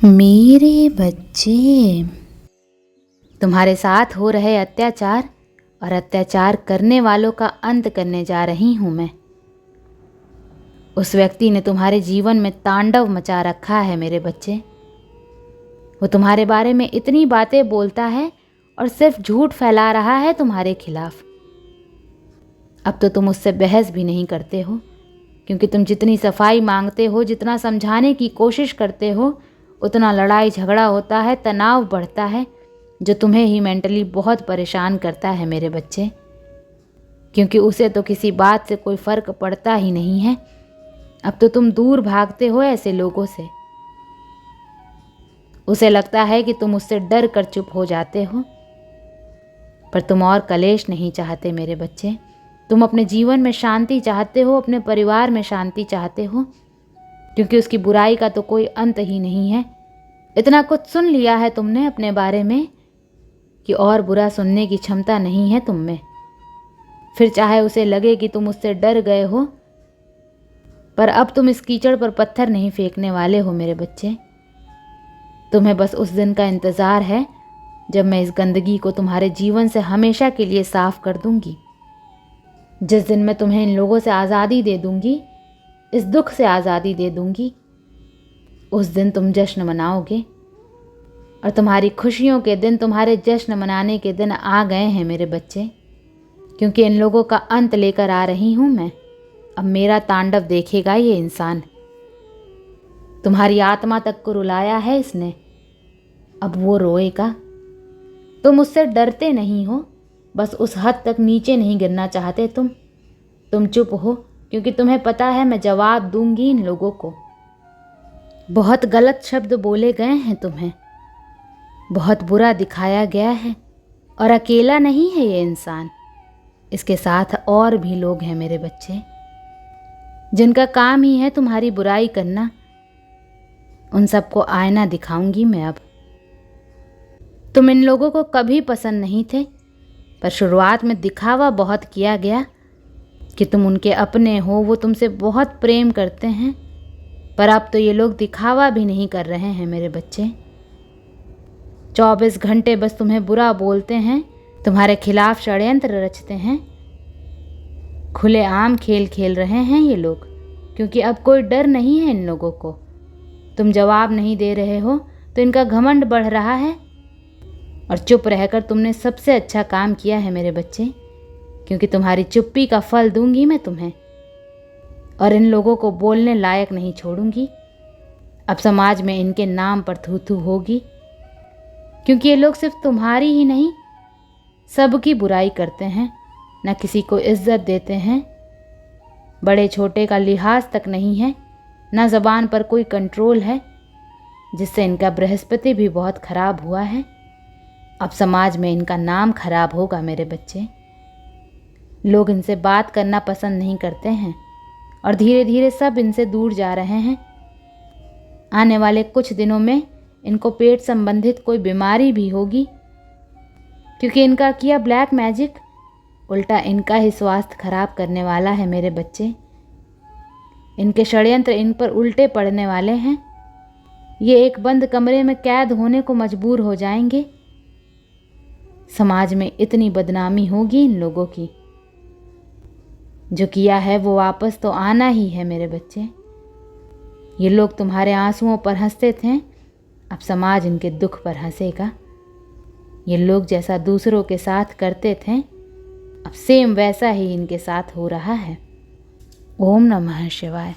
मेरे बच्चे, तुम्हारे साथ हो रहे अत्याचार और अत्याचार करने वालों का अंत करने जा रही हूँ मैं। उस व्यक्ति ने तुम्हारे जीवन में तांडव मचा रखा है मेरे बच्चे। वो तुम्हारे बारे में इतनी बातें बोलता है और सिर्फ झूठ फैला रहा है तुम्हारे खिलाफ। अब तो तुम उससे बहस भी नहीं करते हो, क्योंकि तुम जितनी सफाई मांगते हो, जितना समझाने की कोशिश करते हो, उतना लड़ाई झगड़ा होता है, तनाव बढ़ता है, जो तुम्हें ही मेंटली बहुत परेशान करता है मेरे बच्चे। क्योंकि उसे तो किसी बात से कोई फ़र्क पड़ता ही नहीं है। अब तो तुम दूर भागते हो ऐसे लोगों से। उसे लगता है कि तुम उससे डर कर चुप हो जाते हो, पर तुम और कलेश नहीं चाहते मेरे बच्चे। तुम अपने जीवन में शांति चाहते हो, अपने परिवार में शांति चाहते हो, क्योंकि उसकी बुराई का तो कोई अंत ही नहीं है। इतना कुछ सुन लिया है तुमने अपने बारे में कि और बुरा सुनने की क्षमता नहीं है तुम में। फिर चाहे उसे लगे कि तुम उससे डर गए हो, पर अब तुम इस कीचड़ पर पत्थर नहीं फेंकने वाले हो मेरे बच्चे। तुम्हें बस उस दिन का इंतज़ार है जब मैं इस गंदगी को तुम्हारे जीवन से हमेशा के लिए साफ कर दूंगी। जिस दिन मैं तुम्हें इन लोगों से आज़ादी दे दूंगी, इस दुख से आज़ादी दे दूंगी, उस दिन तुम जश्न मनाओगे। और तुम्हारी खुशियों के दिन, तुम्हारे जश्न मनाने के दिन आ गए हैं मेरे बच्चे, क्योंकि इन लोगों का अंत लेकर आ रही हूँ मैं। अब मेरा तांडव देखेगा ये इंसान। तुम्हारी आत्मा तक को रुलाया है इसने, अब वो रोएगा। तुम उससे डरते नहीं हो, बस उस हद तक नीचे नहीं गिरना चाहते तुम चुप हो, क्योंकि तुम्हें पता है मैं जवाब दूंगी इन लोगों को। बहुत गलत शब्द बोले गए हैं तुम्हें, बहुत बुरा दिखाया गया है, और अकेला नहीं है ये इंसान। इसके साथ और भी लोग हैं मेरे बच्चे, जिनका काम ही है तुम्हारी बुराई करना। उन सबको आईना दिखाऊंगी मैं अब। तुम इन लोगों को कभी पसंद नहीं थे, पर शुरुआत में दिखावा बहुत किया गया कि तुम उनके अपने हो, वो तुमसे बहुत प्रेम करते हैं। पर अब तो ये लोग दिखावा भी नहीं कर रहे हैं मेरे बच्चे। 24 घंटे बस तुम्हें बुरा बोलते हैं, तुम्हारे खिलाफ षड्यंत्र रचते हैं। खुलेआम खेल खेल रहे हैं ये लोग, क्योंकि अब कोई डर नहीं है इन लोगों को। तुम जवाब नहीं दे रहे हो तो इनका घमंड बढ़ रहा है। और चुप रहकर तुमने सबसे अच्छा काम किया है मेरे बच्चे, क्योंकि तुम्हारी चुप्पी का फल दूंगी मैं तुम्हें, और इन लोगों को बोलने लायक नहीं छोड़ूंगी। अब समाज में इनके नाम पर थू थू होगी, क्योंकि ये लोग सिर्फ तुम्हारी ही नहीं, सबकी बुराई करते हैं, न किसी को इज्जत देते हैं। बड़े छोटे का लिहाज तक नहीं है, न ज़बान पर कोई कंट्रोल है, जिससे इनका बृहस्पति भी बहुत खराब हुआ है। अब समाज में इनका नाम खराब होगा मेरे बच्चे। लोग इनसे बात करना पसंद नहीं करते हैं, और धीरे धीरे सब इनसे दूर जा रहे हैं। आने वाले कुछ दिनों में इनको पेट संबंधित कोई बीमारी भी होगी, क्योंकि इनका किया ब्लैक मैजिक उल्टा इनका ही स्वास्थ्य खराब करने वाला है मेरे बच्चे। इनके षड्यंत्र इन पर उल्टे पड़ने वाले हैं। ये एक बंद कमरे में कैद होने को मजबूर हो जाएंगे। समाज में इतनी बदनामी होगी इन लोगों की। जो किया है वो वापस तो आना ही है मेरे बच्चे। ये लोग तुम्हारे आंसुओं पर हंसते थे, अब समाज इनके दुख पर हंसेगा। ये लोग जैसा दूसरों के साथ करते थे, अब सेम वैसा ही इनके साथ हो रहा है। ओम नमः शिवाय।